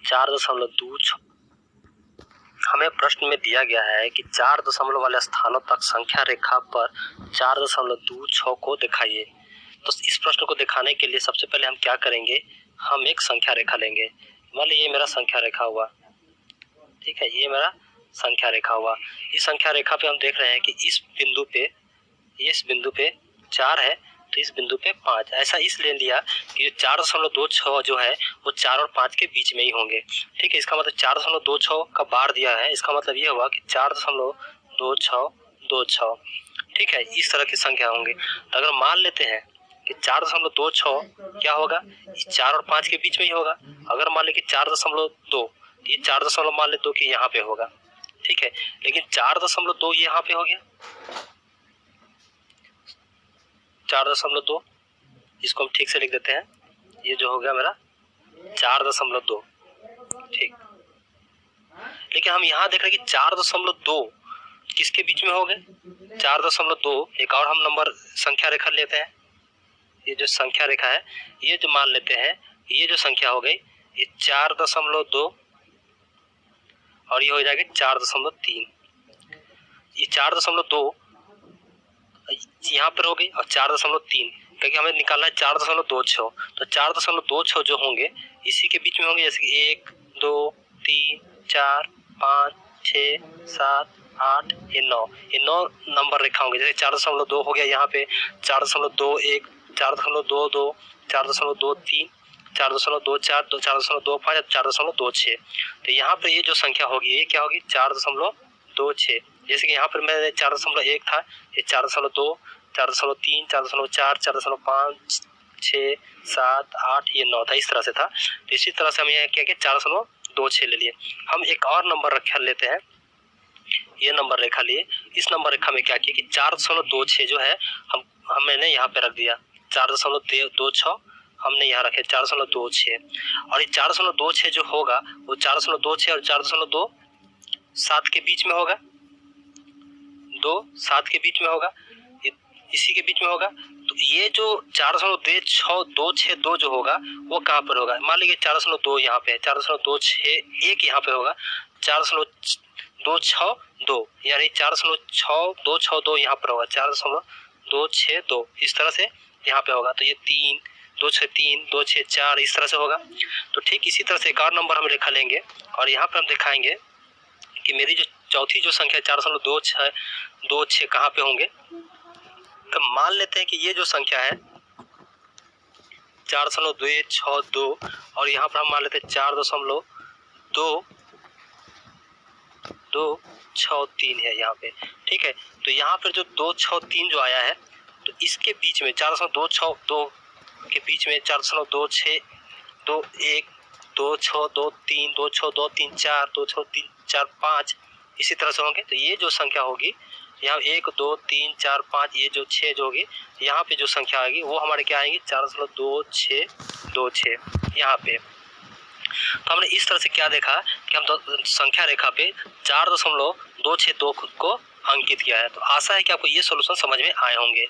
4.26। हमें प्रश्न में दिया गया है कि 4 दशमलव वाले स्थानों तक संख्या रेखा पर 4.26 को दिखाइए। तो इस प्रश्न को दिखाने के लिए सबसे पहले हम क्या करेंगे, हम एक संख्या रेखा लेंगे। मान लीजिए ये मेरा संख्या रेखा हुआ, ठीक है, ये मेरा संख्या रेखा हुआ। इस संख्या रेखा पे हम देख रहे हैं कि इस बिंदु पे 4 है, तो इस बिंदु पे 5। ऐसा इसलिए लिया कि 4.26 जो है वो 4 और 5 के बीच में ही होंगे। ठीक है, इसका मतलब 4.26 का बार दिया है, इसका मतलब ये हुआ कि 4.2626। ठीक है, इस तरह की संख्या होंगे। तो अगर मान लेते हैं कि 4.26 क्या होगा, 4 और 5 के बीच में ही होगा। अगर मान ले कि 4.2, ये 4 मान ले 2 कि यहाँ पे होगा। ठीक है, लेकिन 4.2 यहाँ पे हो गया, 4.2, इसको हम ठीक से लिख देते हैं। ये जो हो गया मेरा 4.2। ठीक, लेकिन हम यहाँ देख रहे हैं कि 4.2 किसके बीच में हो गए, 4.2। एक और हम नंबर संख्या रेखा लेते हैं। ये जो संख्या रेखा है, ये जो मान लेते हैं, ये जो संख्या हो गई ये 4.2 और ये हो जाएगा 4.3। ये 4.2 यहाँ पर हो गई और 4.3, क्योंकि हमें निकालना है 4.26। तो 4.26 जो होंगे इसी के बीच में होंगे, जैसे कि 1 2 3 4 5 6 7 8, ये 9 नंबर रेखा होंगे। जैसे 4.2 हो गया यहाँ पे, 4.21 4.22 4.23 4.24 4.25 4.26। तो यहाँ पर ये जो संख्या होगी ये क्या होगी, 4.26। जैसे कि यहाँ पर मैंने 4.1 था, ये 4.2 4.3 4.4 4.5 6 7 8, ये 9 था, इस तरह से था। तो इसी तरह से हम यहाँ क्या किया, 4.26 ले लिए। हम एक और नंबर रेखा लेते हैं, ये नंबर रेखा लिए। इस नंबर रेखा में क्या किया कि 4.26 जो है मैंने यहाँ पे रख दिया, 4.26 हमने यहाँ रखे 4.26। और ये 4.26 जो होगा वो 4.26 और 4.27 के बीच में होगा, 2.7 के बीच में होगा, इसी के बीच में होगा। तो ये जो 4.26 जो होगा वो कहाँ पर होगा, मान लीजिए 4.2 यहाँ पे है, 4.261 यहाँ पे होगा, 4.262 यानी 4.6262 यहाँ पर होगा, 4.262 इस तरह से यहाँ पे होगा। तो ये 3 263 264 इस तरह से होगा। तो ठीक इसी तरह से एक और नंबर हम रेखा लेंगे और यहाँ पर हम दिखाएंगे कि मेरी जो चौथी जो संख्या 4.26 कहाँ पे होंगे। तो मान लेते हैं कि ये जो संख्या है 4.262 और यहाँ पर हम मान लेते हैं 4.263 है यहाँ पे। ठीक है, तो यहाँ पर जो 263 जो आया है, तो इसके बीच में 4.262 के बीच में 4.2621 2623 2623 4 2623 4 5 इसी तरह से होंगे। तो ये जो संख्या होगी यहाँ 1 2 3 4 5, ये जो 6 जो होगी यहाँ पे जो संख्या आएगी वो हमारे क्या आएंगी 4.2626 यहाँ पे। तो हमने इस तरह से क्या देखा कि हम तो संख्या रेखा पे 4.262 को अंकित किया है। तो आशा है कि आपको ये सॉल्यूशन समझ में आए होंगे।